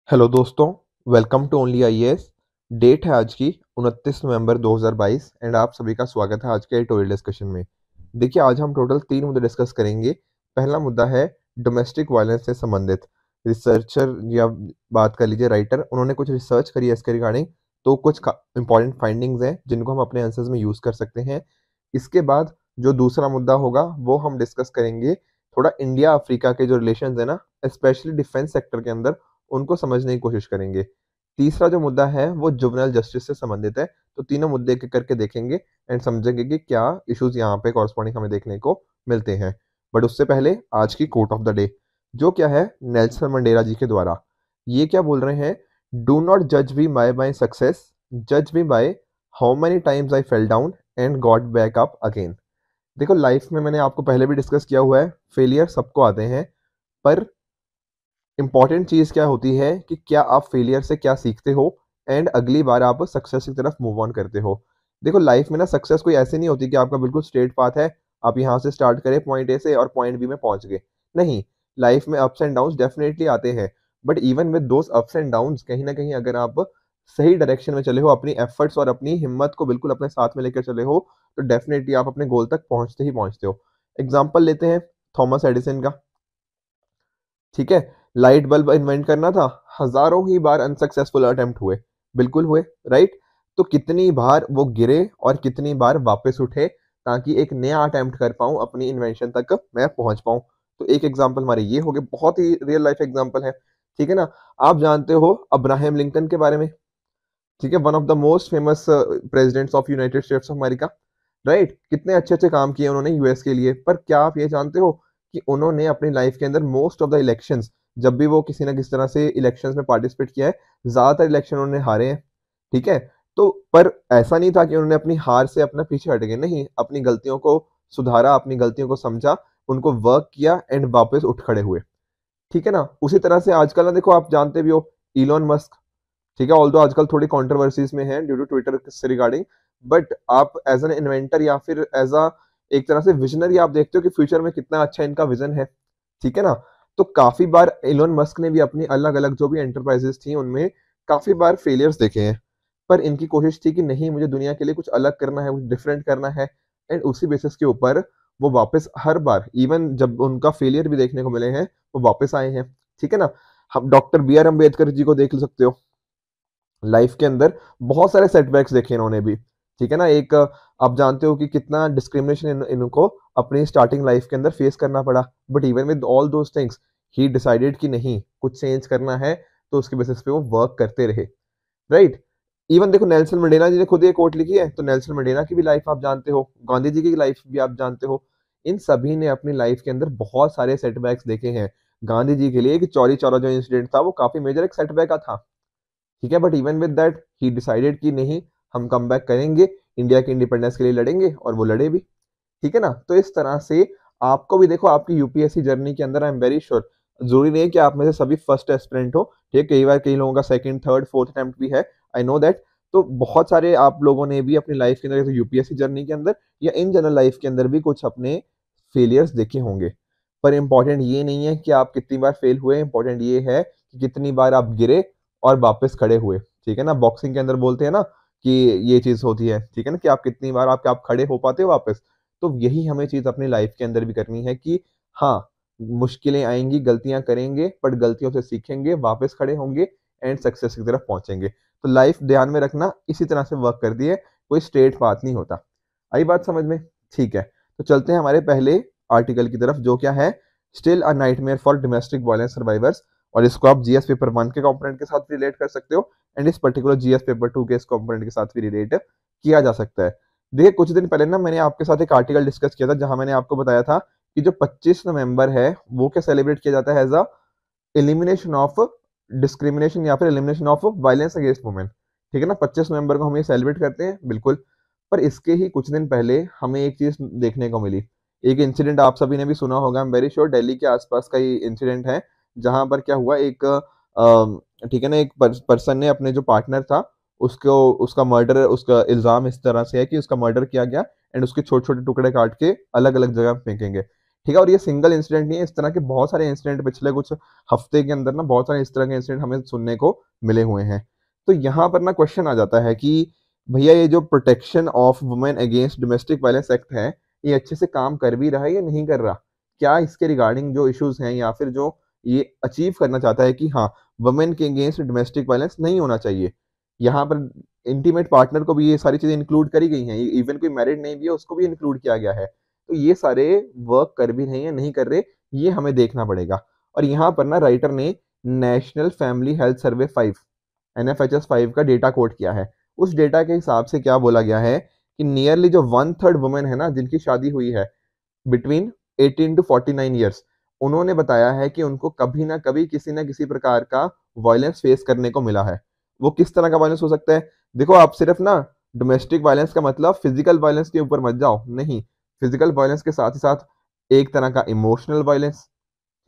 Hello दोस्तों, welcome to only IAS. Date है आज की 29 नवंबर 2022 एंड आप सभी का स्वागत है आज के एडिटोरियल डिस्कशन में। देखिए, आज हम टोटल 3 मुद्दे डिस्कस करेंगे। पहला मुद्दा है डोमेस्टिक वायलेंस से संबंधित। रिसर्चर या बात कर लीजिए राइटर, उन्होंने कुछ रिसर्च करी है इसके रिगार्डिंग, तो कुछ इंपॉर्टेंट फाइंडिंग्स हैं जिनको हम अपने आंसर्स में यूज़ कर सकते हैं। इसके बाद जो दूसरा मुद्दा होगा वो हम डिस्कस करेंगे थोड़ा इंडिया अफ्रीका के जो रिलेशंस है ना, स्पेशली डिफेंस सेक्टर के अंदर, उनको समझने की कोशिश करेंगे। तीसरा जो मुद्दा है वो जुवेनाइल जस्टिस से संबंधित है। तो तीनों मुद्दे एक-एक करके देखेंगे एंड समझेंगे कि क्या इश्यूज यहाँ पे कॉरस्पॉन्डिंग हमें देखने को मिलते हैं। बट उससे पहले आज की कोट ऑफ द डे जो क्या है नेल्सन मंडेला जी के द्वारा। ये क्या बोल रहे हैं? डू नॉट जज मी बाय माय सक्सेस, जज me by how many times I fell down and got back up again. देखो, लाइफ में मैंने आपको पहले भी डिस्कस किया हुआ है, फेलियर सबको आते हैं, पर इंपॉर्टेंट चीज़ क्या होती है कि क्या आप फेलियर से क्या सीखते हो एंड अगली बार आप सक्सेस की तरफ मूव ऑन करते हो। देखो, लाइफ में ना सक्सेस कोई ऐसे नहीं होती कि आपका बिल्कुल स्ट्रेट पाथ है, आप यहाँ से स्टार्ट करें पॉइंट ए से और पॉइंट बी में पहुंच गए। नहीं, लाइफ में अप्स एंड डाउन्स डेफिनेटली आते हैं, but even with those ups and downs कहीं ना कहीं अगर आप सही डायरेक्शन में चले हो, अपनी एफर्ट्स और अपनी हिम्मत को बिल्कुल अपने साथ में लेकर चले हो, तो डेफिनेटली आप अपने गोल तक पहुंचते ही पहुंचते हो। एग्जाम्पल लेते हैं थॉमस एडिसन का। ठीक है, लाइट बल्ब इन्वेंट करना था, हजारों ही बार अनसक्सेसफुल अटेम्प्ट हुए, बिल्कुल हुए, राइट? तो कितनी बार वो गिरे और कितनी बार वापस उठे ताकि एक नया अटेम्प्ट कर पाऊं, अपनी इन्वेंशन तक मैं पहुंच पाऊं। तो एक एग्जांपल हमारे ये हो गए, बहुत ही रियल लाइफ एग्जांपल है। ठीक है ना? आप जानते हो अब्राहम लिंकन के बारे में। ठीक है, one of the most famous presidents of United States of America, right? कितने अच्छे अच्छे काम किए उन्होंने यूएस के लिए, पर क्या आप ये जानते हो कि उन्होंने अपनी लाइफ के अंदर मोस्ट ऑफ द इलेक्शंस, जब भी वो किसी ना किसी तरह से इलेक्शंस में पार्टिसिपेट किया है, ज्यादातर इलेक्शन उन्होंने हारे हैं। ठीक है, तो पर ऐसा नहीं था कि उन्होंने अपनी हार से अपना पीछे हट गए, नहीं, अपनी गलतियों को सुधारा, अपनी गलतियों को समझा, उनको वर्क किया एंड वापस उठ खड़े हुए। ठीक है ना? उसी तरह से आजकल ना, देखो, आप जानते भी हो इलॉन मस्क। ठीक है, ऑल्दो आजकल थोड़ी कंट्रोवर्सीज में है ड्यू टू ट्विटर से रिगार्डिंग, बट आप एज एन इन्वेंटर या फिर एज अ एक तरह से विजनरी आप देखते हो कि फ्यूचर में कितना अच्छा इनका विजन है। ठीक है ना? तो काफी बार इलोन मस्क ने भी अपनी अलग अलग जो भी एंटरप्राइजेस थी उनमें काफी बार फेलियर्स देखे हैं, पर इनकी कोशिश थी कि नहीं, मुझे दुनिया के लिए कुछ अलग करना है, कुछ डिफरेंट करना है, एंड उसी बेसिस के ऊपर वो वापस हर बार, इवन जब उनका फेलियर भी देखने को मिले हैं, वो वापस आए हैं। ठीक है ना? हम doctor B are Ambedkar ji को देख सकते हो, लाइफ के अंदर बहुत सारे सेटबैक्स देखे इन्होंने भी। ठीक है ना? एक आप जानते हो कि कितना डिस्क्रिमिनेशन इनको अपनी स्टार्टिंग लाइफ के अंदर फेस करना पड़ा, but even with all those things he decided कि नहीं, कुछ चेंज करना है, तो उसके बेसिस पे वो वर्क करते रहे, राइट? इवन देखो, नेल्सन मंडेला जी ने खुद ये कोट लिखी है, तो नेल्सन मंडेला की भी लाइफ आप जानते हो, गांधी जी की लाइफ भी आप जानते हो। इन सभी ने अपनी लाइफ के अंदर बहुत सारे सेटबैक्स देखे हैं। गांधी जी के लिए कि चौरी चौरा जो इंसिडेंट था वो काफी मेजर एक सेटबैक का था। ठीक है, but even with that he decided कि नहीं, हम कम बैक करेंगे, इंडिया के इंडिपेंडेंस के लिए लड़ेंगे, और वो लड़े भी। ठीक है ना? तो इस तरह से आपको भी देखो, आपकी यूपीएससी जर्नी के अंदर आई एम वेरी श्योर, जरूरी नहीं है कि आप में से सभी फर्स्ट एस्पिरेंट हो। ठीक है, कई बार कई लोगों का सेकंड, थर्ड, फोर्थ अटेम्प्ट भी है, आई नो दैट। तो बहुत सारे आप लोगों ने भी अपनी लाइफ के अंदर, यूपीएससी जर्नी के अंदर या इन जनरल लाइफ के अंदर भी कुछ अपने फेलियर्स देखे होंगे। पर इंपॉर्टेंट ये नहीं है कि आप कितनी बार फेल हुए, इंपॉर्टेंट ये है कि कितनी बार आप गिरे और वापस खड़े हुए। ठीक है ना? बॉक्सिंग के अंदर बोलते हैं ना कि ये चीज होती है, ठीक है ना, कि आप कितनी बार आप खड़े हो पाते हो वापस। तो यही हमें चीज अपनी लाइफ के अंदर भी करनी है कि हाँ, मुश्किलें आएंगी, गलतियां करेंगे, बट गलतियों से सीखेंगे, वापस खड़े होंगे एंड सक्सेस की तरफ पहुंचेंगे। तो लाइफ ध्यान में रखना इसी तरह से वर्क कर दी है, कोई स्ट्रेट पाथ नहीं होता। आई बात समझ में? ठीक है, तो चलते हैं हमारे पहले आर्टिकल की तरफ, जो क्या है, still a nightmare for domestic violence survivors. और इसको आप जीएस पेपर 1 के कंपोनेंट के साथ रिलेट कर सकते हो, एंड इस पर्टिकुलर जीएस पेपर 2 के इस कंपोनेंट के साथ भी रिलेट किया जा सकता है। देखिए, कुछ दिन पहले ना मैंने आपके साथ एक आर्टिकल डिस्कस किया था, जहां मैंने आपको बताया था कि जो 25 नवंबर है वो क्या सेलिब्रेट किया जाता है, as a elimination of discrimination या फिर elimination of violence against women. ठीक है ना? 25 नवंबर को हम ये सेलिब्रेट करते हैं, बिल्कुल। पर इसके ही कुछ दिन पहले हमें एक चीज देखने को मिली, एक इंसिडेंट आप सभी ने भी सुना होगा, I am very sure, Delhi के आसपास का ही इंसिडेंट है, जहां पर क्या हुआ, एक ठीक है ना, एक पर्सन ने अपने जो पार्टनर था उसको, उसका मर्डर, उसका इल्जाम इस तरह से है कि उसका मर्डर किया गया एंड उसके छोटे छोटे टुकड़े काट के अलग अलग जगह फेंकेंगे। ठीक है। और ये सिंगल इंसिडेंट नहीं है, इस तरह के बहुत सारे इंसिडेंट पिछले कुछ हफ्ते के अंदर ना बहुत सारे इस तरह के इंसिडेंट हमें सुनने को मिले हुए हैं। तो यहाँ पर ना क्वेश्चन आ जाता है कि भैया ये जो protection of women against domestic violence act है, ये अच्छे से काम कर भी रहा है या नहीं कर रहा? क्या इसके रिगार्डिंग जो इश्यूज हैं या फिर जो ये अचीव करना चाहता है कि हाँ, वुमेन के अगेंस्ट डोमेस्टिक वायलेंस नहीं होना चाहिए, यहाँ पर इंटीमेट पार्टनर को भी ये सारी चीजें इंक्लूड करी गई हैं, इवन कोई मैरिड नहीं भी है उसको भी इंक्लूड किया गया है। तो ये सारे वर्क कर भी रहे हैं नहीं कर रहे, ये हमें देखना पड़ेगा। और यहाँ पर ना राइटर ने national family health survey 5 NFHS 5 का डेटा कोट किया है। उस डेटा के हिसाब से क्या बोला गया है कि नियरली जो 1/3 वुमेन है ना जिनकी शादी हुई है बिटवीन 18 टू 49 ईयर्स, उन्होंने बताया है कि उनको कभी ना कभी किसी ना किसी प्रकार का वायलेंस फेस करने को मिला है। वो किस तरह का वायलेंस हो सकता है? देखो, आप सिर्फ ना डोमेस्टिक वायलेंस का मतलब फिजिकल वायलेंस के ऊपर मत जाओ, नहीं। फिजिकल वायलेंस के साथ ही साथ एक तरह का इमोशनल वायलेंस,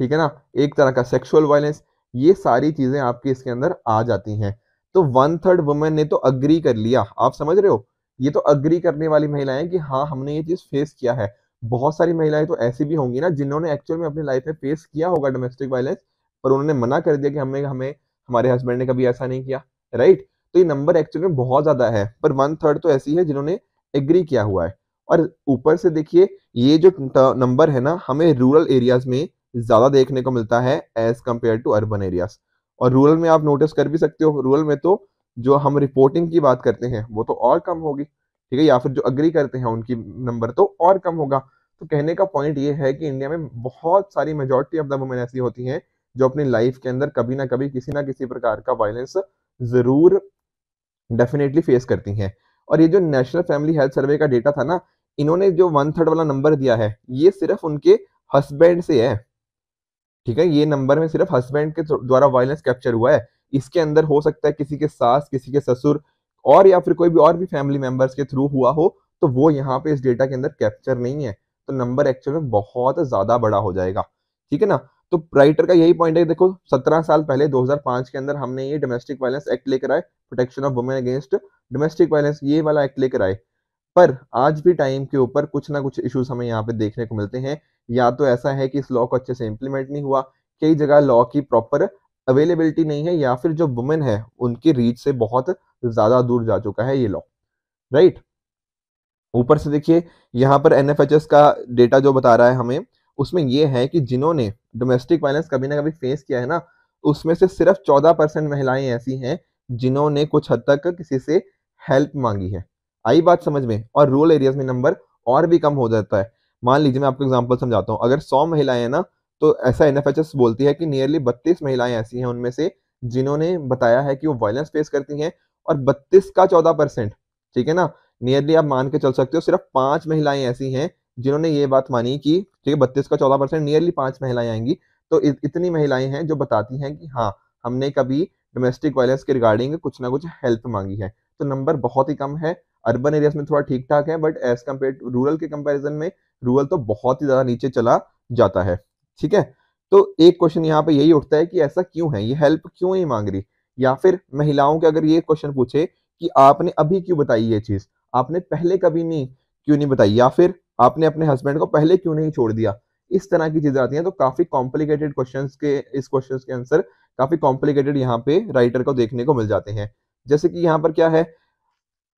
ठीक है ना, एक तरह का सेक्सुअल वायलेंस, ये सारी चीजें आपके इसके अंदर आ जाती हैं। तो 1/3 वुमेन ने तो अग्री कर लिया, आप समझ रहे हो? ये तो अग्री करने वाली महिलाएं कि हाँ, हमने ये चीज फेस किया है। बहुत सारी महिलाएं तो ऐसी भी होंगी ना जिन्होंने एक्चुअल में अपनी लाइफ में फेस किया होगा डोमेस्टिक वायलेंस, पर उन्होंने मना कर दिया कि हमें हमें हमारे हस्बैंड ने कभी ऐसा नहीं किया, राइट? तो ये नंबर एक्चुअल में बहुत ज्यादा है, पर 1/3 तो ऐसी है जिन्होंने एग्री किया हुआ है। और ऊपर से देखिए, ये जो नंबर है ना, हमें रूरल एरियाज में ज्यादा देखने को मिलता है as compare to urban areas. और रूरल में आप नोटिस कर भी सकते हो, रूरल में तो जो हम रिपोर्टिंग की बात करते हैं वो तो और कम होगी, ठीक है, या फिर जो अग्री करते हैं उनकी नंबर तो और कम होगा। तो कहने का पॉइंट ये है कि इंडिया में बहुत सारी मेजोरिटी ऑफ द वुमेन ऐसी होती हैं जो अपनी लाइफ के अंदर कभी ना कभी किसी ना किसी प्रकार का वायलेंस जरूर डेफिनेटली फेस करती हैं। और ये जो नेशनल फैमिली हेल्थ सर्वे का डेटा था ना, इन्होंने जो 1/3 वाला नंबर दिया है, ये सिर्फ उनके हस्बैंड से है, ठीक है। ये नंबर में सिर्फ हस्बैंड के द्वारा वायलेंस कैप्चर हुआ है। इसके अंदर हो सकता है किसी के सास, किसी के ससुर, और या फिर कोई भी और भी फैमिली मेंबर्स के थ्रू हुआ हो, तो वो यहाँ पे इस डेटा के अंदर कैप्चर नहीं है। तो नंबर एक्चुअल में बहुत ज्यादा बड़ा हो जाएगा, ठीक है ना। तो राइटर का यही पॉइंट है, देखो 17 साल पहले 2005 के अंदर हमने ये डोमेस्टिक वायलेंस एक्ट लेकर आए, protection of women against domestic violence, ये वाला एक्ट लेकर आए। पर आज भी टाइम के ऊपर कुछ ना कुछ इश्यूज हमें यहाँ पे देखने को मिलते हैं। या तो ऐसा है कि इस लॉ को अच्छे से इम्प्लीमेंट नहीं हुआ, कई जगह लॉ की प्रॉपर अवेलेबिलिटी नहीं है, या फिर जो वुमेन है उनकी रीच से बहुत ज्यादा दूर जा चुका है ये लॉ, राइट। ऊपर से देखिए, यहाँ पर NFHS का डेटा जो बता रहा है हमें, उसमें ये है कि जिन्होंने डोमेस्टिक वायलेंस कभी ना कभी फेस किया है ना, उसमें से सिर्फ 14% महिलाएं ऐसी हैं जिन्होंने कुछ हद तक किसी से हेल्प मांगी है। आई बात समझ में? और रूरल एरियाज में नंबर और भी कम हो जाता है। मान लीजिए, मैं आपको एग्जांपल समझाता हूँ, अगर 100 महिलाएं हैं ना, तो ऐसा NFHS बोलती है कि नियरली 32 महिलाएं ऐसी हैं उनमें से जिन्होंने बताया है कि वो वायलेंस फेस करती हैं। और 32 का 14%, ठीक है ना, नियरली आप मान के चल सकते हो सिर्फ 5 महिलाएं ऐसी हैं जिन्होंने ये बात मानी कि ठीक है, 32 का 14%, नियरली 5 महिलाएं आएंगी। तो इतनी महिलाएं हैं जो बताती हैं कि हाँ, हमने कभी डोमेस्टिक वायलेंस के रिगार्डिंग कुछ ना कुछ हेल्प मांगी है। तो नंबर बहुत ही कम है। अर्बन एरियाज में थोड़ा ठीक ठाक है, but as compare to rural के कंपैरिजन में रूरल तो बहुत ही ज्यादा नीचे चला जाता है, ठीक है। तो एक क्वेश्चन यहाँ पे यही उठता है कि ऐसा क्यों है, ये हेल्प क्यों नहीं मांग रही? या फिर महिलाओं के अगर ये क्वेश्चन पूछे कि आपने अभी क्यों बताई ये चीज, आपने पहले कभी नहीं क्यों नहीं बताई, या फिर आपने अपने हस्बैंड को पहले क्यों नहीं छोड़ दिया, इस तरह की चीजें आती हैं। तो काफी कॉम्प्लिकेटेड क्वेश्चंस के, इस क्वेश्चंस के आंसर काफी कॉम्प्लिकेटेड यहाँ पे राइटर को देखने को मिल जाते हैं। जैसे कि यहाँ पर क्या है,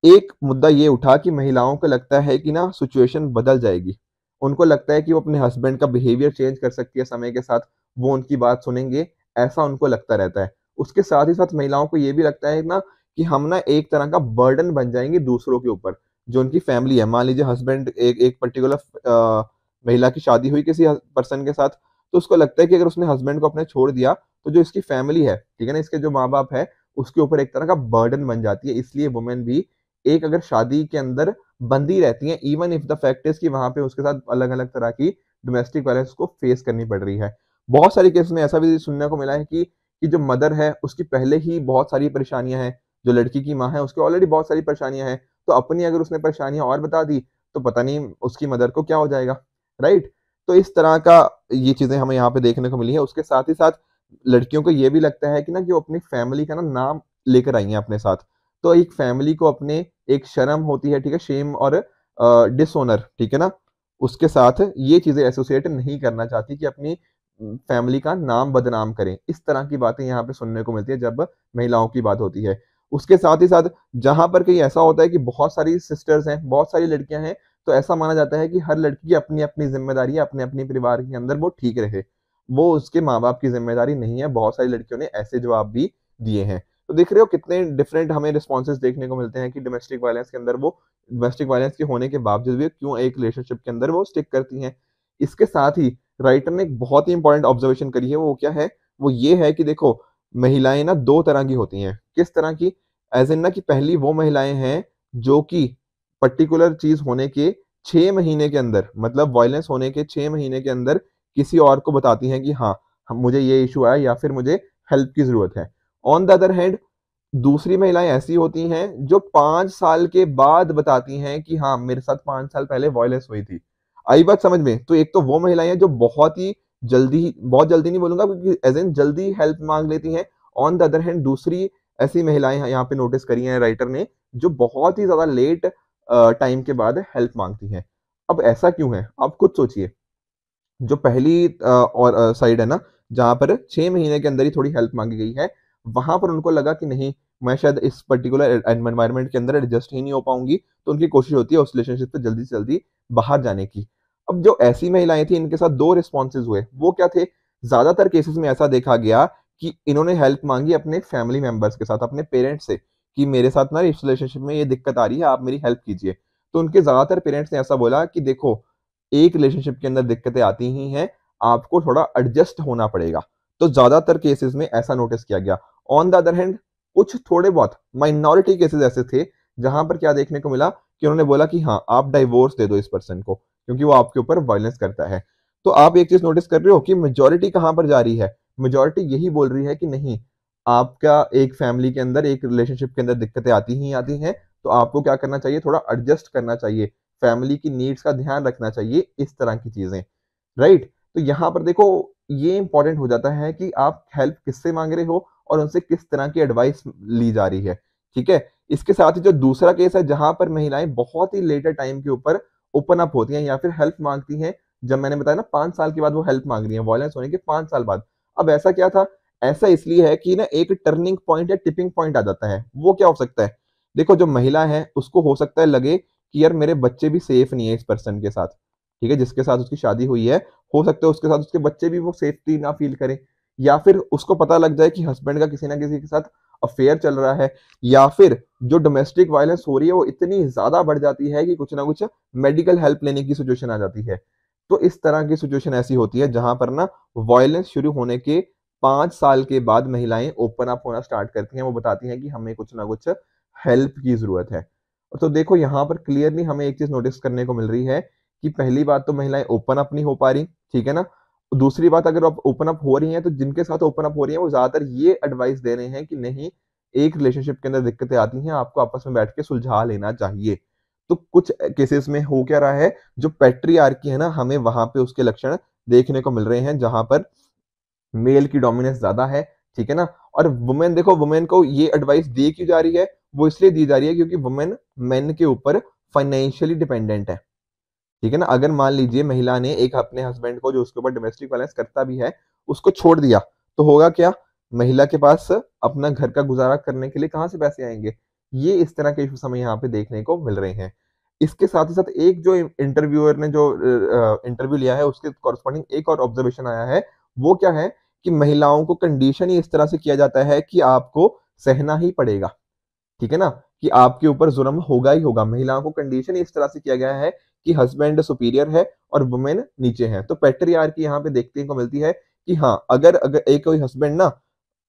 एक मुद्दा ये उठा कि महिलाओं को लगता है कि ना सिचुएशन बदल जाएगी, उनको लगता है कि वो अपने हस्बैंड का बिहेवियर चेंज कर सकती है समय के साथ, वो उनकी बात सुनेंगे, ऐसा उनको लगता रहता है। उसके साथ ही साथ महिलाओं को ये भी लगता है ना कि हम ना एक तरह का बर्डन बन जाएंगे दूसरों के ऊपर, जो उनकी फैमिली है। मान लीजिए हस्बैंड एक एक पर्टिकुलर महिला की शादी हुई किसी पर्सन के साथ, तो उसको लगता है कि अगर उसने हस्बैंड को अपने छोड़ दिया, तो जो इसकी फैमिली है, ठीक है ना, इसके जो माँ बाप है, उसके ऊपर एक तरह का बर्डन बन जाती है। इसलिए वुमेन भी एक अगर शादी के अंदर बंदी रहती हैं, even if the fact is कि वहां पे उसके साथ अलग अलग तरह की डोमेस्टिक वायलेंस को फेस करनी पड़ रही है। बहुत सारे केस में ऐसा भी सुनने को मिला है कि जो मदर है उसकी पहले ही बहुत सारी परेशानियां हैं, जो लड़की की माँ है उसकी ऑलरेडी बहुत सारी परेशानियां हैं, तो अपनी अगर उसने परेशानियां और बता दी तो पता नहीं उसकी मदर को क्या हो जाएगा, राइट। तो इस तरह का ये चीजें हमें यहाँ पे देखने को मिली है। उसके साथ ही साथ लड़कियों को ये भी लगता है कि ना कि वो अपनी फैमिली का ना नाम लेकर आई है अपने साथ। तो एक फैमिली को अपने एक शर्म होती है, ठीक है, शेम और डिसऑनर, ठीक है ना, उसके साथ ये चीज़ें एसोसिएट नहीं करना चाहती कि अपनी फैमिली का नाम बदनाम करें। इस तरह की बातें यहाँ पे सुनने को मिलती है जब महिलाओं की बात होती है। उसके साथ ही साथ जहाँ पर कहीं ऐसा होता है कि बहुत सारी सिस्टर्स हैं, बहुत सारी लड़कियाँ हैं, तो ऐसा माना जाता है कि हर लड़की की अपनी-अपनी ज़िम्मेदारी है, अपने-अपने परिवार के अंदर वो ठीक रहे। वो उसके माँ-बाप की ज़िम्मेदारी नहीं है, बहुत सारी लड़कियों ने ऐसे जवाब भी दिए हैं। तो देख रहे हो कितने डिफरेंट हमें रिस्पॉन्सेज़ देखने को मिलते हैं कि डोमेस्टिक वायलेंस के होने के बावजूद भी क्यों एक रिलेशनशिप के अंदर वो स्टिक करती हैं। इसके साथ ही राइटर ने एक बहुत ही इंपॉर्टेंट ऑब्जर्वेशन करी है, वो क्या है? वो ये है कि देखो, महिलाएँ ना 2 तरह की होती हैं। किस तरह की? ऐज़ इन ना कि पहली वो महिलाएँ हैं जो कि पर्टिकुलर चीज़ होने के 6 महीने के अंदर, मतलब वायलेंस होने के 6 महीने के अंदर किसी और को बताती हैं कि हाँ, मुझे ये इश्यू आया या फिर मुझे हेल्प की ज़रूरत है। ऑन द अदर हैंड दूसरी महिलाएँ ऐसी होती हैं जो 5 साल के बाद बताती हैं कि हाँ, मेरे साथ 5 साल पहले वायलेंस हुई थी। आई बात समझ में? तो एक तो वो महिलाएँ हैं जो बहुत जल्दी नहीं बोलूँगा क्योंकि ऐज़ इन जल्दी हेल्प माँग लेती हैं। ऑन द अदर हैंड दूसरी ऐसी महिलाएँ यहाँ पे नोटिस करी हैं राइटर ने, जो बहुत ही ज़्यादा लेट टाइम के बाद हेल्प माँगती हैं। अब ऐसा क्यों है? आप खुद सोचिए। जो पहली साइड है ना, जहाँ पर 6 महीने के अंदर ही थोड़ी हेल्प माँगी गई है, वहाँ पर उनको लगा कि नहीं, मैं शायद इस पर्टिकुलर एनवायरनमेंट के अंदर एडजस्ट ही नहीं हो पाऊँगी, तो उनकी कोशिश होती है उस रिलेशनशिप से जल्दी बाहर जाने की। अब जो ऐसी महिलाएँ थी, इनके साथ 2 रिस्पॉन्सेज़ हुए, वो क्या थे? ज़्यादातर केसेज़ में ऐसा देखा गया कि इन्होंने हेल्प माँगी अपने फैमिली मेंबर्स के साथ, अपने पेरेंट्स से, कि मेरे साथ ना इस रिलेशनशिप में ये दिक्कत आ रही है, आप मेरी हेल्प कीजिए। तो उनके ज़्यादातर पेरेंट्स ने ऐसा बोला कि देखो, एक रिलेशनशिप के अंदर दिक्कतें आती ही हैं, आपको थोड़ा एडजस्ट होना पड़ेगा। तो ज़्यादातर केसेज़ में ऐसा नोटिस किया गया। ऑन द अदर हैंड कुछ थोड़े बहुत माइनॉरिटी केसेज़ ऐसे थे, जहाँ पर क्या देखने को मिला कि उन्होंने बोला कि हाँ, आप डाइवोर्स दे दो इस पर्सन को, क्योंकि वो आपके ऊपर वायलेंस करता है। तो आप एक चीज़ नोटिस कर रहे हो कि मेजॉरिटी कहाँ पर जा रही है? मेजॉरिटी यही बोल रही है कि नहीं, आपका एक फैमिली के अंदर, एक रिलेशनशिप के अंदर दिक्कतें आती ही आती हैं, तो आपको क्या करना चाहिए? थोड़ा एडजस्ट करना चाहिए। फैमिली की नीड्स का ध्यान रखना चाहिए, इस तरह की चीज़ें, राइट? तो यहाँ पर देखो, ये इम्पोर्टेंट हो जाता है कि आप हेल्प किससे माँग रहे हो और उनसे किस तरह की एडवाइस ली जा रही है, ठीक है? इसके साथ ही जो दूसरा केस है, जहाँ पर महिलाएँ बहुत ही लेटर टाइम के ऊपर ओपन अप होती हैं या फिर हेल्प माँगती हैं, जब मैंने बताया ना 5 साल के बाद वो हेल्प माँग रही हैं, वायलेंस होने के 5 साल बाद। अब ऐसा क्या था? ऐसा इसलिए है कि ना एक टर्निंग पॉइंट या टिपिंग पॉइंट आ जाता है। वो क्या हो सकता है? देखो, जो महिला है, उसको हो सकता है लगे कि यार मेरे बच्चे भी सेफ नहीं है इस पर्सन के साथ, ठीक है? जिसके साथ उसकी शादी हुई है, हो सकता है उसके साथ उसके बच्चे भी वो सेफ्टी ना फ़ील करें, या फिर उसको पता लग जाए कि हस्बैंड का किसी न किसी के साथ अफ़ेयर चल रहा है, या फिर जो डोमेस्टिक वायलेंस हो रही है वो इतनी ज़्यादा बढ़ जाती है कि कुछ ना कुछ मेडिकल हेल्प लेने की सिचुएशन आ जाती है। तो इस तरह की सिचुएशन ऐसी होती है जहाँ पर ना वायलेंस शुरू होने के 5 साल के बाद महिलाएँ ओपन अप होना स्टार्ट करती हैं, वो बताती हैं कि हमें कुछ ना कुछ हेल्प की ज़रूरत है। तो देखो, यहाँ पर क्लियरली हमें एक चीज़ नोटिस करने को मिल रही है कि पहली बात तो महिलाएँ ओपन अप नहीं हो पा रही, ठीक है ना? दूसरी बात, अगर आप ओपन अप हो रही हैं, तो जिनके साथ ओपन अप हो रही हैं, वो ज़्यादातर ये एडवाइस दे रहे हैं कि नहीं, एक रिलेशनशिप के अंदर दिक्कतें आती हैं, आपको आपस में बैठ के सुलझा लेना चाहिए। तो कुछ केसेस में हो क्या रहा है, जो पैट्रियार्की है ना, हमें वहाँ पे उसके लक्षण देखने को मिल रहे हैं, जहाँ पर मेल की डोमिनेंस ज़्यादा है, ठीक है ना? और वुमेन, देखो, वुमेन को ये एडवाइस दी क्यों जा रही है? वो इसलिए दी जा रही है क्योंकि वुमेन मेन के ऊपर फाइनेंशियली डिपेंडेंट है, ठीक है ना? अगर मान लीजिए महिला ने एक अपने हस्बैंड को, जो उसके ऊपर डोमेस्टिक वायलेंस करता भी है, उसको छोड़ दिया, तो होगा क्या? महिला के पास अपना घर का गुज़ारा करने के लिए कहाँ से पैसे आएँगे? ये इस तरह के इश्यूज़ हमें यहाँ पे देखने को मिल रहे हैं। इसके साथ ही साथ एक जो इंटरव्यूअर ने जो इंटरव्यू लिया है, उसके कॉरेस्पॉन्डिंग एक और ऑब्जर्वेशन आया है, वो क्या है कि महिलाओं को कंडीशन ही इस तरह से किया जाता है कि आपको सहना ही पड़ेगा, ठीक है ना? कि आपके ऊपर ज़ुल्म होगा ही होगा। महिलाओं को कंडीशन ही इस तरह से किया गया है कि हस्बैंड सुपीरियर है और वुमेन नीचे है। तो पैट्रियार्की यहाँ पे देखने को मिलती है कि हाँ, अगर अगर एक कोई हस्बैंड ना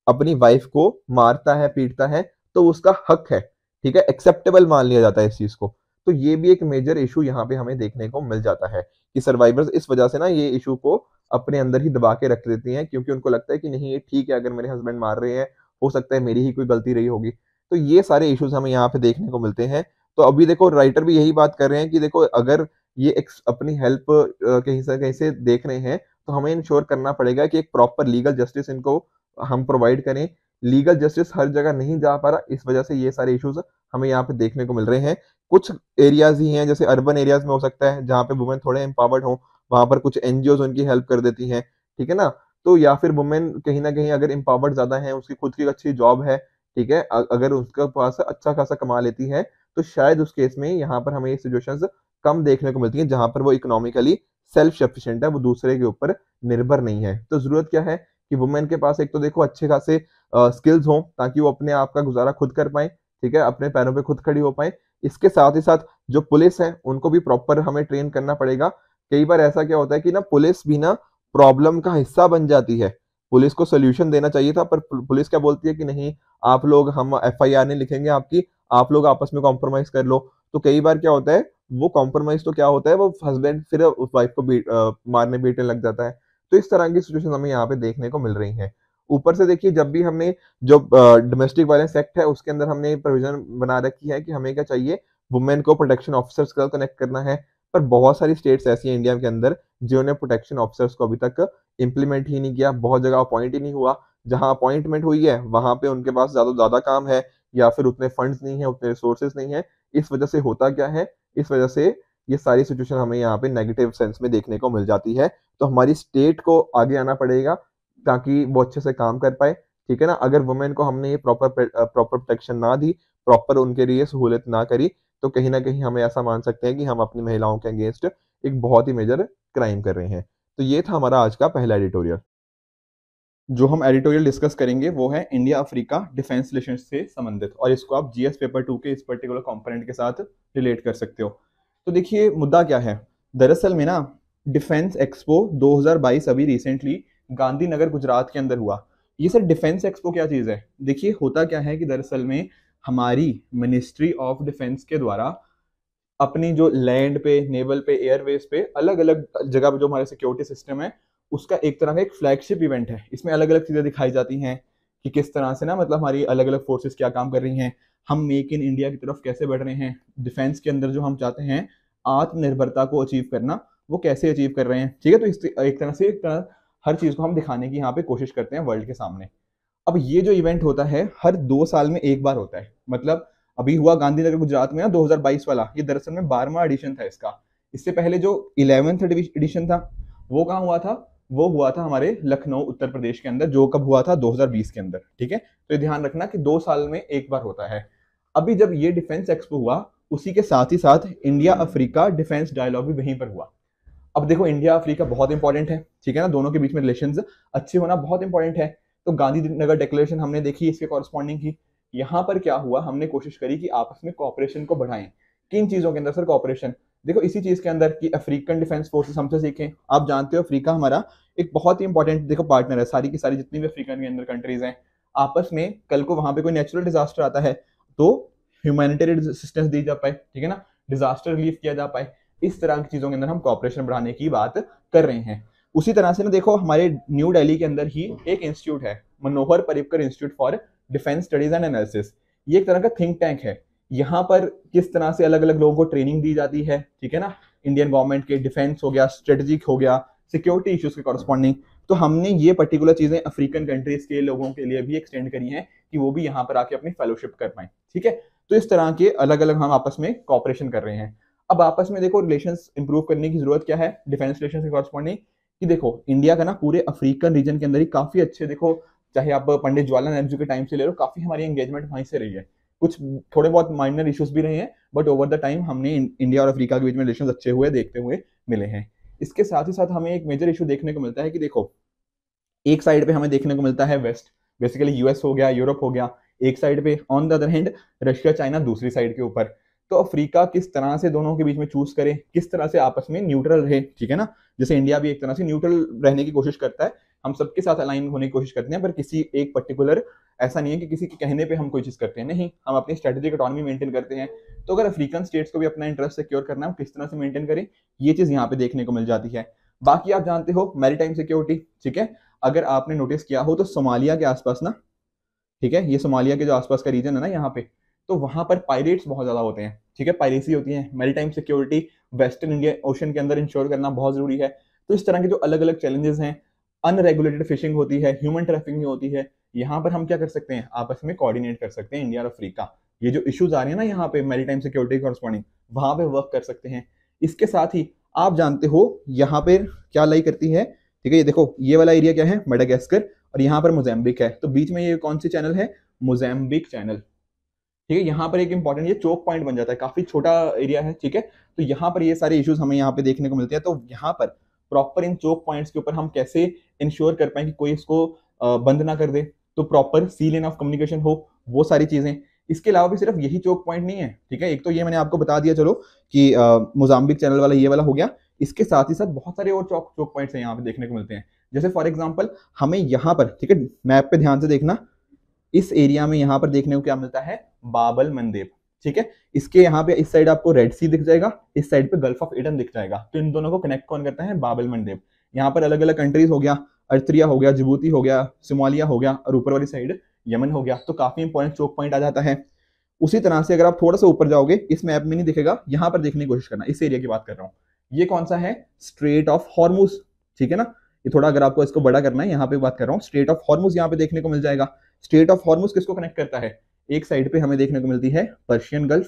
अपनी वाइफ को मारता है, पीटता है, तो उसका हक है, ठीक है? एक्सेप्टेबल मान लिया जाता है इस चीज़ को। तो ये भी एक मेजर इश्यू यहाँ पे हमें देखने को मिल जाता है कि सर्वाइवर्स इस वजह से ना ये इश्यू को अपने अंदर ही दबा के रख देती हैं, क्योंकि उनको लगता है कि नहीं, ये ठीक है, अगर मेरे हस्बैंड मार रहे हैं, हो सकता है मेरी ही कोई गलती रही होगी। तो ये सारे इश्यूज़ हमें यहाँ पे देखने को मिलते हैं। तो अभी देखो, राइटर भी यही बात कर रहे हैं कि देखो, अगर ये अपनी हेल्प कहीं से देख रहे हैं, तो हमें इंश्योर करना पड़ेगा कि एक प्रॉपर लीगल जस्टिस इनको हम प्रोवाइड करें, लीगल जस्टिस हर जगह नहीं जा पा रहा, इस वजह से ये सारे इश्यूज हमें यहाँ पे देखने को मिल रहे हैं। कुछ एरियाज ही हैं, जैसे अर्बन एरियाज में हो सकता है जहाँ पे वुमेन थोड़े एम्पावर्ड हो, वहां पर कुछ एनजीओ उनकी हेल्प कर देती हैं, ठीक है ना। तो या फिर वुमेन कहीं ना कहीं अगर एम्पावर्ड ज्यादा है, उसकी खुद की अच्छी जॉब है, ठीक है, अगर उसके पास अच्छा खासा कमा लेती है, तो शायद उस केस में यहाँ पर हमें ये सिचुएशंस कम देखने को मिलती हैं, जहां पर वो इकोनॉमिकली सेल्फ सफिशिएंट है, वो दूसरे के ऊपर निर्भर नहीं है। तो जरूरत क्या है कि वुमेन के पास एक तो देखो अच्छे खासे स्किल्स हों, ताकि वो अपने आप का गुजारा खुद कर पाए, ठीक है, अपने पैरों पे खुद खड़ी हो पाए। इसके साथ ही साथ जो पुलिस है उनको भी प्रॉपर हमें ट्रेन करना पड़ेगा। कई बार ऐसा क्या होता है कि ना पुलिस भी ना प्रॉब्लम का हिस्सा बन जाती है। पुलिस को सोल्यूशन देना चाहिए था, पर पुलिस क्या बोलती है कि नहीं, आप लोग, हम एफआईआर नहीं लिखेंगे आपकी, आप लोग आपस में कॉम्प्रोमाइज कर लो। तो कई बार क्या होता है, वो कॉम्प्रोमाइज तो क्या होता है, वो हस्बैंड फिर उस वाइफ को मारने पीटने लग जाता है। तो इस तरह की सिचुएशन हमें यहाँ पे देखने को मिल रही है। ऊपर से देखिए, जब भी हमने जो डोमेस्टिक वायलेंस एक्ट है उसके अंदर हमने प्रोविजन बना रखी है कि हमें क्या चाहिए, वुमेन को प्रोटेक्शन ऑफिसर्स का कनेक्ट करना है। पर बहुत सारी स्टेट्स ऐसी हैं इंडिया के अंदर जिन्होंने प्रोटेक्शन ऑफिसर्स को अभी तक इम्प्लीमेंट ही नहीं किया, बहुत जगह अपॉइंट ही नहीं हुआ। जहां अपॉइंटमेंट हुई है वहां पे उनके पास ज्यादा काम है, या फिर उतने फंड्स नहीं है, उतने रिसोर्सेज नहीं है। इस वजह से होता क्या है, इस वजह से ये सारी सिचुएशन हमें यहाँ पे नेगेटिव सेंस में देखने को मिल जाती है। तो हमारी स्टेट को आगे आना पड़ेगा ताकि वो अच्छे से काम कर पाए, ठीक है ना। अगर वुमेन को हमने ये प्रॉपर प्रोटेक्शन ना दी, प्रॉपर उनके लिए सहूलियत ना करी, तो कहीं ना कहीं हमें ऐसा मान सकते हैं कि हम अपनी महिलाओं के अगेंस्ट एक बहुत ही मेजर क्राइम कर रहे हैं। तो ये था हमारा आज का पहला एडिटोरियल। जो हम एडिटोरियल डिस्कस करेंगे वो है इंडिया अफ्रीका डिफेंस रिलेशंस से संबंधित, और इसको आप जीएस पेपर 2 के इस पर्टिकुलर कंपोनेंट के साथ रिलेट कर सकते हो। तो देखिए मुद्दा क्या है, दरअसल में ना डिफेंस एक्सपो 2022 अभी रिसेंटली गांधीनगर गुजरात के अंदर हुआ। ये सर डिफेंस एक्सपो क्या चीज़ है, देखिए होता क्या है कि दरअसल में हमारी मिनिस्ट्री ऑफ डिफेंस के द्वारा अपनी जो लैंड पे, नेवल पे, एयरवेज पे, अलग अलग जगह पे जो हमारे सिक्योरिटी सिस्टम है उसका एक तरह का एक फ्लैगशिप इवेंट है। इसमें अलग अलग चीजें दिखाई जाती हैं कि किस तरह से ना मतलब हमारी अलग अलग फोर्सेस क्या काम कर रही हैं, हम मेक इन इंडिया की तरफ कैसे बढ़ रहे हैं, डिफेंस के अंदर जो हम चाहते हैं आत्मनिर्भरता को अचीव करना, वो कैसे अचीव कर रहे हैं, ठीक है। तो इस एक तरह से हर चीज को हम दिखाने की यहाँ पे कोशिश करते हैं वर्ल्ड के सामने। अब ये जो इवेंट होता है हर 2 साल में एक बार होता है, मतलब अभी हुआ गांधीनगर गुजरात में ना 2022 वाला, ये दरअसल में 12वां एडिशन था इसका। इससे पहले जो 11th एडिशन था वो कहाँ हुआ था, वो हुआ था हमारे लखनऊ उत्तर प्रदेश के अंदर, जो कब हुआ था 2020 के अंदर, ठीक है। तो ये ध्यान रखना कि 2 साल में एक बार होता है। अभी जब ये डिफेंस एक्सपो हुआ उसी के साथ ही साथ इंडिया अफ्रीका डिफेंस डायलॉग भी वहीं पर हुआ। अब देखो इंडिया अफ्रीका बहुत इंपॉर्टेंट है, ठीक है ना, दोनों के बीच में रिलेशंस अच्छे होना बहुत इंपॉर्टेंट है। तो गांधीनगर डिक्लेरेशन हमने देखी, इसके कॉरस्पॉन्डिंग की यहाँ पर क्या हुआ, हमने कोशिश करी कि आपस में कॉपरेशन को बढ़ाएं। किन चीजों के अंदर सर कॉपरेशन, देखो इसी चीज के अंदर कि अफ्रीकन डिफेंस फोर्सेस हमसे सीखें। आप जानते हो अफ्रीका हमारा एक बहुत ही इंपॉर्टेंट देखो पार्टनर है, सारी की सारी जितनी भी अफ्रीकन के अंदर कंट्रीज हैं आपस में, कल को वहां पे कोई नेचुरल डिजास्टर आता है तो ह्यूमैनिटेरियन असिस्टेंस दी जा पाए, ठीक है ना, डिजास्टर रिलीफ किया जा पाए। इस तरह की चीजों के अंदर हम कॉपरेशन बढ़ाने की बात कर रहे हैं। उसी तरह से ना देखो हमारे न्यू दिल्ली के अंदर ही एक इंस्टीट्यूट है, Manohar Parrikar institute for defence studies and analysis. ये एक तरह का थिंक टैंक है। यहाँ पर किस तरह से अलग अलग लोगों को ट्रेनिंग दी जाती है, ठीक है ना, इंडियन गवर्नमेंट के डिफेंस हो गया, स्ट्रेटेजिक हो गया, सिक्योरिटी इश्यूज के कॉरस्पॉन्डिंग। तो हमने ये पर्टिकुलर चीजें अफ्रीकन कंट्रीज के लोगों के लिए भी एक्सटेंड करी हैं कि वो भी यहाँ पर आके अपनी फेलोशिप कर पाए, ठीक है। तो इस तरह के अलग अलग हम आपस में कॉपरेशन कर रहे हैं। अब आपस में देखो रिलेशंस इंप्रूव करने की जरूरत क्या है डिफेंस रिलेशंस के कॉरस्पॉन्डिंग, कि देखो इंडिया का ना पूरे अफ्रीकन रीजन के अंदर ही काफी अच्छे, देखो चाहे आप पंडित जवाहरलाल नेहरू के टाइम से ले लो, काफी हमारी एंगेजमेंट वहीं से रही है। कुछ थोड़े बहुत माइनर इश्यूज भी रहे हैं, बट ओवर द टाइम हमने इंडिया और अफ्रीका के बीच में रिलेशंस अच्छे हुए देखते हुए मिले हैं। इसके साथ ही साथ हमें एक मेजर इशू देखने को मिलता है कि देखो एक साइड पे हमें देखने को मिलता है वेस्ट, बेसिकली यूएस हो गया, यूरोप हो गया एक साइड पे, on the other hand Russia China दूसरी साइड के ऊपर। तो अफ्रीका किस तरह से दोनों के बीच में चूज करे, किस तरह से आपस में न्यूट्रल रहे, ठीक है ना। जैसे इंडिया भी एक तरह से न्यूट्रल रहने की कोशिश करता है, हम सबके साथ अलाइन होने की कोशिश करते हैं, पर किसी एक पर्टिकुलर, ऐसा नहीं है कि किसी के कहने पे हम कोई चीज करते हैं, नहीं, हम अपनी स्ट्रेटेजिक ऑटोनॉमी मेंटेन करते हैं। तो अगर अफ्रीकन स्टेट्स को भी अपना इंटरेस्ट सिक्योर करना है, किस तरह से मेंटेन करें, ये चीज यहाँ पे देखने को मिल जाती है। बाकी आप जानते हो मैरीटाइम सिक्योरिटी, ठीक है, अगर आपने नोटिस किया हो तो सोमालिया के आसपास ना, ठीक है, ये सोमालिया के जो आसपास का रीजन है ना यहाँ पे, तो वहां पर पायरेट्स बहुत ज्यादा होते हैं, ठीक है, पायरेसी होती है। Maritime security western India ocean के अंदर इंश्योर करना बहुत जरूरी है। तो इस तरह के जो अलग अलग चैलेंजेस हैं, अनरेगुलेटेड फिशिंग होती है, ह्यूमन ट्रैफिकिंग होती है, यहाँ पर हम क्या कर सकते हैं, आपस में कोऑर्डिनेट कर सकते हैं, इंडिया और अफ्रीका, ये जो इश्यूज आ रहे हैं ना यहाँ पे मैरीटाइम सिक्योरिटी कॉरस्पॉन्डिंग, वहां पे वर्क कर सकते हैं। इसके साथ ही आप जानते हो यहाँ पे क्या लाई करती है, ठीक है, ये देखो ये वाला एरिया क्या है, मेडागास्कर, और यहाँ पर मोजाम्बिक है, तो बीच में ये कौन सी चैनल है, मोजाम्बिक चैनल, ठीक है। यहाँ पर एक इंपॉर्टेंट ये चोक पॉइंट बन जाता है, काफी छोटा एरिया है, ठीक है। तो यहाँ पर ये सारे इश्यूज हमें यहाँ पे देखने को मिलते हैं। तो यहाँ पर प्रॉपर इन चोक पॉइंट्स के ऊपर हम कैसे इंश्योर कर पाए कि कोई इसको बंद ना कर दे, तो प्रॉपर सी लेन ऑफ कम्युनिकेशन हो, वो सारी चीजें। इसके अलावा भी सिर्फ यही चोक पॉइंट नहीं है, ठीक है। एक तो ये मैंने आपको बता दिया चलो कि मोजाम्बिक चैनल वाला ये वाला हो गया, इसके साथ ही साथ बहुत सारे और चौक चोक पॉइंट्स यहाँ पे देखने को मिलते हैं। जैसे फॉर एग्जाम्पल हमें यहाँ पर, ठीक है, मैप पे ध्यान से देखना, इस एरिया में यहाँ पर देखने को क्या मिलता है, बाबल मंदेब, ठीक है। इसके यहाँ पे इस साइड आपको रेड सी दिख जाएगा, इस साइड पे गल्फ ऑफ एडन दिख जाएगा, तो इन दोनों को कनेक्ट कौन करता है, बाबल मंदेब। यहाँ पर अलग अलग कंट्रीज हो गया, अर्थरिया हो गया, जिबूती हो गया, सोमालिया हो गया, और ऊपर वाली साइड यमन हो गया, तो काफी इंपॉर्टेंट चोक पॉइंट आ जाता है। उसी तरह से अगर आप थोड़ा सा ऊपर जाओगे, इस मैप में नहीं दिखेगा, यहाँ पर देखने की कोशिश करना, इस एरिया की बात कर रहा हूँ, ये कौन सा है, स्ट्रेट ऑफ हॉर्मुज, ठीक है ना। ये थोड़ा अगर आपको इसको बड़ा करना है, यहाँ पे बात कर रहा हूँ, स्ट्रेट ऑफ हॉर्मुज यहाँ पे देखने को मिल जाएगा। स्ट्रेट ऑफ हॉर्मुज किसको कनेक्ट करता है, एक साइड पे हमें देखने को मिलती है पर्शियन गल्फ,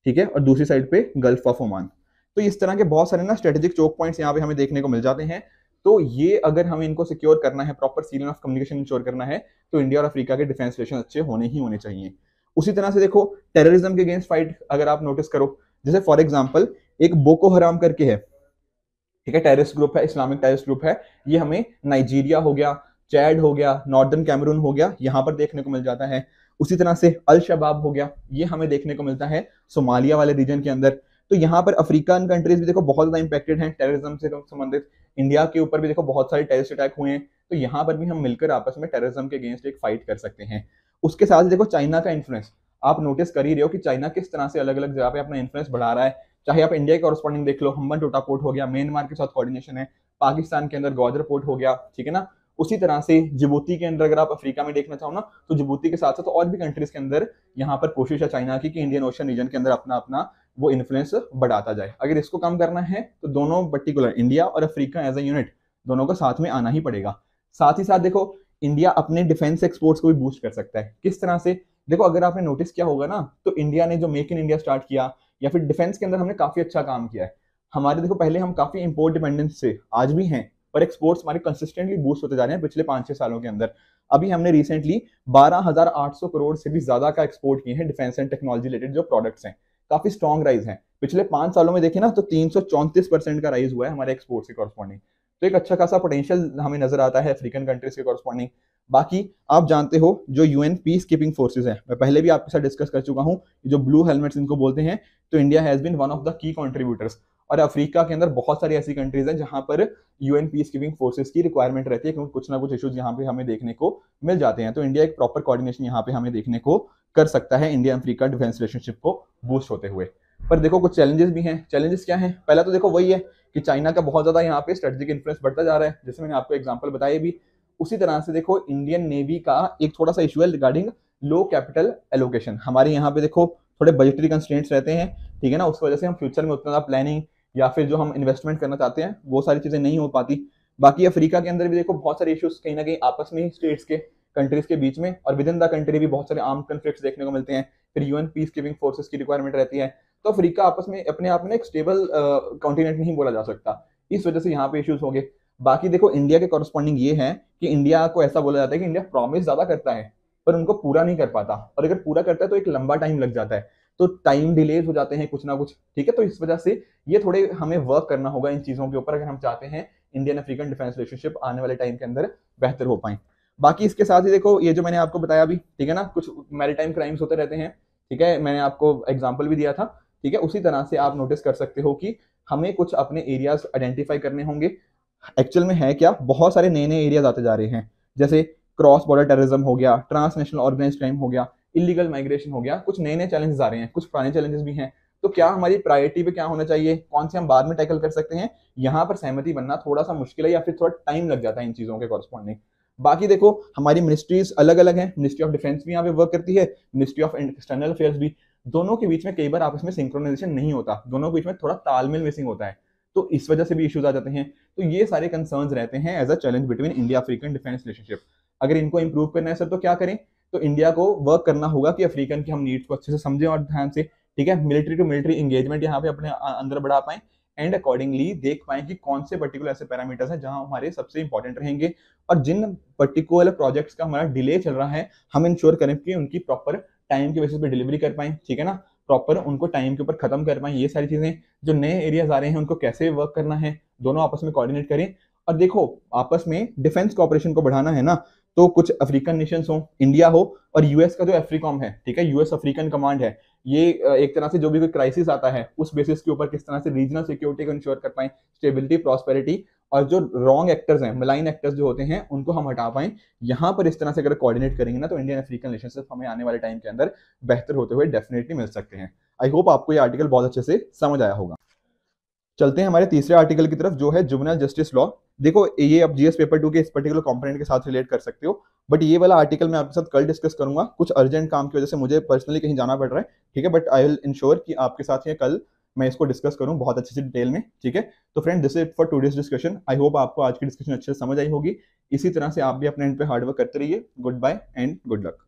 ठीक है, और दूसरी साइड पे गल्फ ऑफ ओमान। तो इस तरह के बहुत सारे ना स्ट्रेटेजिक चोक पॉइंट्स यहाँ पे हमें देखने को मिल जाते हैं। तो ये अगर हमें इनको सिक्योर करना है, proper ceiling of communication ensure करना है, तो इंडिया और अफ्रीका के डिफेंस रिलेशन अच्छे होने ही होने चाहिए। उसी तरह से देखो टेररिज्म के अगेंस्ट फाइट अगर आप नोटिस करो, जैसे फॉर एग्जाम्पल एक बोको हराम करके है, ठीक है, टेररिस्ट ग्रुप है, इस्लामिक टेररिस्ट ग्रुप है, ये हमें नाइजीरिया हो गया, चैड हो गया, नॉर्दर्न कैमरून हो गया, यहाँ पर देखने को मिल जाता है। उसी तरह से अल शबाब हो गया, ये हमें देखने को मिलता है सोमालिया वाले रीजन के अंदर। तो यहाँ पर अफ्रीकन कंट्रीज भी देखो बहुत ज्यादा इंपैक्टेड हैं टेररिज्म से संबंधित। इंडिया के ऊपर भी देखो बहुत सारे टेररिस्ट अटैक हुए हैं, तो यहाँ पर भी हम मिलकर आपस में टेररिज्म के अगेंस्ट एक फाइट कर सकते हैं। उसके साथ देखो चाइना का इन्फ्लुएंस, आप नोटिस कर ही रहे हो कि चाइना किस तरह से अलग अलग जगह पे अपना इन्फ्लुएंस बढ़ा रहा है। चाहे आप इंडिया के कॉरस्पॉन्डिंग देख लो, हम्बन टोटा पोर्ट हो गया, म्यांमार के साथ कोऑर्डिनेशन है, पाकिस्तान के अंदर ग्वादर पोर्ट हो गया, ठीक है ना। उसी तरह से जिबूती के अंदर अगर आप अफ्रीका में देखना चाहो ना, तो जिबूती के साथ साथ और भी कंट्रीज के अंदर यहाँ पर कोशिश है चाइना की कि इंडियन ओशन रीजन के अंदर अपना अपना वो इन्फ्लुएंस बढ़ाता जाए। अगर इसको कम करना है तो दोनों पर्टिकुलर इंडिया और अफ्रीका एज ए यूनिट दोनों को साथ में आना ही पड़ेगा। साथ ही साथ देखो इंडिया अपने डिफेंस एक्सपोर्ट्स को भी बूस्ट कर सकता है। किस तरह से, देखो अगर आपने नोटिस किया होगा ना, तो इंडिया ने जो मेक इन इंडिया स्टार्ट किया, या फिर डिफेंस के अंदर हमने काफी अच्छा काम किया है। हमारे देखो पहले हम काफी इंपोर्ट डिपेंडेंस से आज भी हैं, पर एक्सपोर्ट्स हमारे कंसिस्टेंटली बूस्ट होते जा रहे हैं पिछले 5-6 सालों के अंदर। अभी हमने रिसेंटली 12,800 करोड़ से भी ज्यादा का एक्सपोर्ट किए हैं डिफेंस एंड टेक्नोलॉजी रिलेटेड जो प्रोडक्ट्स हैं, काफी स्ट्रॉन्ग राइज है। पिछले 5 सालों में देखें ना तो 334% का राइज हुआ है हमारे एक्सपोर्ट के कॉरस्पॉन्डिंग। तो एक अच्छा खासा पोटेंशियल हमें नजर आता है अफ्रीकन कंट्रीज के कॉरस्पॉन्डिंग। बाकी आप जानते हो जो यूएन पीस कीपिंग फोर्सेज है, मैं पहले भी आपके साथ डिस्कस कर चुका हूं, जो ब्लू हेलमेट्स इनको बोलते हैं, तो India has been one of the key contributors. और अफ्रीका के अंदर बहुत सारी ऐसी कंट्रीज हैं जहां पर यूएन पीस कीपिंग फोर्सेज की रिक्वायरमेंट रहती है, क्योंकि कुछ ना कुछ इश्यूज यहाँ पे हमें देखने को मिल जाते हैं। तो इंडिया एक प्रॉपर कोऑर्डिनेशन यहाँ पे हमें देखने को कर सकता है इंडिया अफ्रीका डिफेंस रिलेशनशिप को बूस्ट होते हुए। पर देखो कुछ चैलेंजेस भी हैं। चैलेंजेस क्या हैं, पहला तो देखो वही है कि चाइना का बहुत ज्यादा यहाँ पे स्ट्रेटेजिक इन्फ्लुएंस बढ़ता जा रहा है, जैसे मैंने आपको एग्जांपल बताया भी। उसी तरह से देखो इंडियन नेवी का एक थोड़ा सा इशू है रिगार्डिंग लो कैपिटल एलोकेशन। हमारे यहाँ पे देखो थोड़े बजटरी कंस्ट्रेंट्स रहते हैं, ठीक है ना, उस वजह से हम फ्यूचर में उतना प्लानिंग या फिर जो हम इन्वेस्टमेंट करना चाहते हैं वो सारी चीजें नहीं हो पाती। बाकी अफ्रीका के अंदर भी देखो बहुत सारे इश्यूज कहीं ना कहीं आपस में ही स्टेट्स के कंट्रीज के बीच में और विद इन द कंट्री भी बहुत सारे आर्म कन्फ्लिक्ट्स देखने को मिलते हैं। फिर यूएन पीस कीपिंग फोर्सेस की रिक्वायरमेंट रहती है। तो अफ्रीका आपस में अपने आप में एक स्टेबल कॉन्टिनेंट नहीं बोला जा सकता, इस वजह से यहाँ पे इश्यूज हो गए। बाकी देखो इंडिया के कॉरस्पॉन्डिंग ये है कि इंडिया को ऐसा बोला जाता है कि इंडिया प्रॉमिस ज्यादा करता है पर उनको पूरा नहीं कर पाता, और अगर पूरा करता है तो एक लंबा टाइम लग जाता है, तो टाइम डिलेज हो जाते हैं कुछ ना कुछ, ठीक है। तो इस वजह से ये थोड़े हमें वर्क करना होगा इन चीजों के ऊपर, अगर हम चाहते हैं इंडियन अफ्रीकन डिफेंस रिलेशनशिप आने वाले टाइम के अंदर बेहतर हो पाए। बाकी इसके साथ ही देखो ये जो मैंने आपको बताया भी, ठीक है ना, कुछ मैरीटाइम क्राइम्स होते रहते हैं, ठीक है, मैंने आपको एग्जाम्पल भी दिया था, ठीक है। उसी तरह से आप नोटिस कर सकते हो कि हमें कुछ अपने एरियाज आइडेंटिफाई करने होंगे। एक्चुअल में है क्या, बहुत सारे नए नए एरियाज आते जा रहे हैं, जैसे क्रॉस बॉर्डर टेररिज्म हो गया, ट्रांसनेशनल ऑर्गेनाइज्ड क्राइम हो गया, इलीगल माइग्रेशन हो गया, कुछ नए नए चैलेंजेस आ रहे हैं, कुछ पुराने चैलेंजेस भी हैं। तो क्या हमारी प्रायोरिटी पे क्या होना चाहिए, कौन से हम बाद में टैकल कर सकते हैं, यहाँ पर सहमति बनना थोड़ा सा मुश्किल है या फिर थोड़ा टाइम लग जाता है इन चीजों के कॉरस्पॉन्डिंग। बाकी देखो हमारी मिनिस्ट्रीज अलग अलग हैं, मिनिस्ट्री ऑफ डिफेंस भी यहाँ पे वर्क करती है, मिनिस्ट्री ऑफ एक्सटर्नल अफेयर्स भी। दोनों के बीच में कई बार आपस में सिंक्रोनाइजेशन नहीं होता, दोनों के बीच में थोड़ा तालमेल मिसिंग होता है, तो इस वजह से भी इश्यूज आ जाते हैं। तो ये सारे कंसर्न्स रहते हैं as a challenge between India African defence relationship. अगर इनको इंप्रूव करना है सर तो क्या करें, तो इंडिया को वर्क करना होगा कि अफ्रीकन की हम नीड्स को अच्छे से समझें और ध्यान से, ठीक है, मिलिट्री टू मिलिट्री इंगेजमेंट यहाँ पे अपने अंदर बढ़ा पाएं एंड अकॉर्डिंगली देख पाएं कि कौन से पर्टिकुलर ऐसे पैरामीटर्स हैं जहां हमारे सबसे इंपॉर्टेंट रहेंगे, और जिन पर्टिकुलर प्रोजेक्ट्स का हमारा डिले चल रहा है हम इंश्योर करें कि उनकी प्रॉपर टाइम के बेसिस पे डिलीवरी कर पाएं, ठीक है ना, प्रॉपर उनको टाइम के ऊपर खत्म कर पाएं। ये सारी चीजें, जो नए एरियाज आ रहे हैं उनको कैसे वर्क करना है, दोनों आपस में कोऑर्डिनेट करें। और देखो, आपस में डिफेंस कॉपरेशन को बढ़ाना है ना, तो कुछ अफ्रीकन नेशंस हो, इंडिया हो, और यूएस का जो अफ्रीकॉम है, ठीक है, यूएस अफ्रीकन कमांड है, ये एक तरह से जो भी कोई क्राइसिस आता है उस बेसिस के ऊपर किस तरह से रीजनल सिक्योरिटी को इंश्योर कर पाए, स्टेबिलिटी, प्रॉस्पेरिटी, और जो रॉन्ग एक्टर्स हैं, मलाइन एक्टर्स जो होते हैं, उनको हम हटा पाएं। यहाँ पर इस तरह से अगर कोऑर्डिनेट करेंगे ना, तो इंडियन अफ्रीकन रिलेशनशिप हमें आने वाले टाइम के अंदर बेहतर होते हुए डेफिनेटली मिल सकते हैं। आई होप आपको ये आर्टिकल बहुत अच्छे से समझ आया होगा। चलते हैं हमारे तीसरे आर्टिकल की तरफ, जो है जुवेनाइल जस्टिस लॉ। देखो, ये अब जीएस पेपर 2 के इस पर्टिकुलर कंपोनेंट के साथ रिलेट कर सकते हो, बट ये वाला आर्टिकल मैं आपके साथ कल डिस्कस करूंगा, कुछ अर्जेंट काम की वजह से मुझे पर्सनली कहीं जाना पड़ रहा है, ठीक है, बट आई विल इंश्योर कि आपके साथ ये कल मैं इसको डिस्कस करूं बहुत अच्छे से डिटेल में, ठीक है। तो friend, this is for today's discussion. I hope आपको आज की डिस्कशन अच्छे से समझ आई होगी। इसी तरह से आप भी अपने एंड पे हार्डवर्क करते रहिए। Goodbye and good luck.